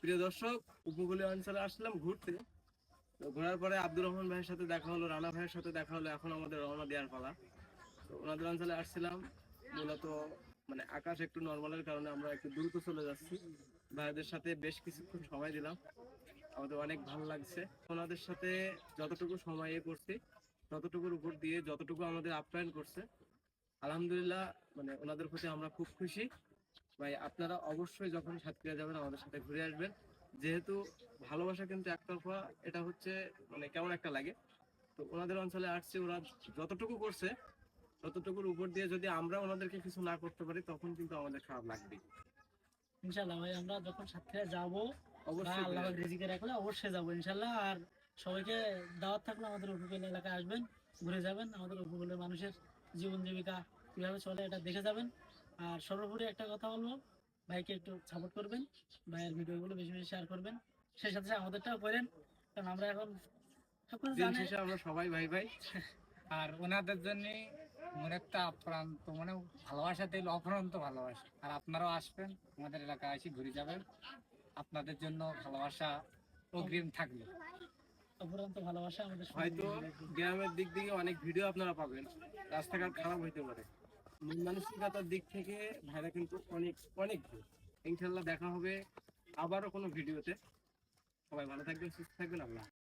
প্রিয় দর্শক, উপকূলীয় অঞ্চলে আসলাম ঘুরতে। তো ঘোরার পরে আব্দুর রহমান ভাইয়ের সাথে দেখা হলো, রানা ভাইয়ের সাথে দেখা হলো। এখন আমাদের রওনা দেওয়ার পালা। তো ওনাদের অঞ্চলে আসছিলাম মূলত, মানে আকাশ একটু নর্মালের কারণে আমরা একটু দ্রুত চলে যাচ্ছি। ভাইদের সাথে বেশ কিছুক্ষণ সময় দিলাম, আমাদের অনেক ভালো লাগছে। ওনাদের সাথে যতটুকু সময় করছি, ততটুকুর উপর দিয়ে যতটুকু আমাদের আপ্যায়ন করছে, আলহামদুলিল্লাহ, মানে ওনাদের প্রতি আমরা খুব খুশি। ভাই আপনারা অবশ্যই যখন সাতক্ষীরা যাবেন আমাদের সাথে ঘুরে আসবেন। যেহেতু ভালোবাসা কিন্তু একতরফা, এটা হচ্ছে মানে কেমন একটা লাগে। তো ওনাদের অঞ্চলে আসছে, ওরা যতটুকু করছে ততটুকুর উপর দিয়ে যদি আমরা ওনাদেরকে কিছু না করতে পারি, তখন কিন্তু আমাদের খারাপ লাগবে। ইনশাল্লাহ ভাই, আমরা যখন সাতক্ষীরা যাব বা অবশ্যই আল্লাহ ঘুরে পাক আসবেন। রিজিকে রাখলে অবশ্যই যাবো ইনশাল্লাহ। আর সবাইকে দাওয়াত থাকলে আমাদের উপকূল এলাকায় আসবেন, ঘুরে যাবেন, আমাদের উপকূলের মানুষের জীবন জীবিকা কিভাবে চলে এটা দেখে যাবেন। আর সর্বোপরি একটা কথা বলবো, ভাইকে একটু সাপোর্ট করবেন, ভাইয়ের ভিডিওগুলো বেশি বেশি শেয়ার করবেন, সেই সাথে সাথে আমাদেরটাও করেন, কারণ আমরা এখন সবকিছু দিন জানি। শেষে আমরা সবাই ভাই ভাই। আর ওনাদের জন্য মনে একটা আপ্রান্ত মানে ভালোবাসা দিল, অফুরন্ত ভালোবাসা। আর আপনারাও আসবেন, আমাদের এলাকায় এসে ঘুরে যাবেন। আপনাদের জন্য ভালোবাসা অগ্রিম থাকলো। অপরন্ত ভালোবাসা আমাদের হয়তো গ্রামের দিক থেকে অনেক ভিডিও আপনারা পাবেন, রাস্তাঘাট খারাপ হইতে পারে, মন মানসিকতার দিক থেকে ভাইরা কিন্তু অনেক অনেক ভালো। ইনশাল্লাহ দেখা হবে আবারও কোনো ভিডিওতে। সবাই ভালো থাকবেন, সুস্থ থাকবেন। আল্লাহ।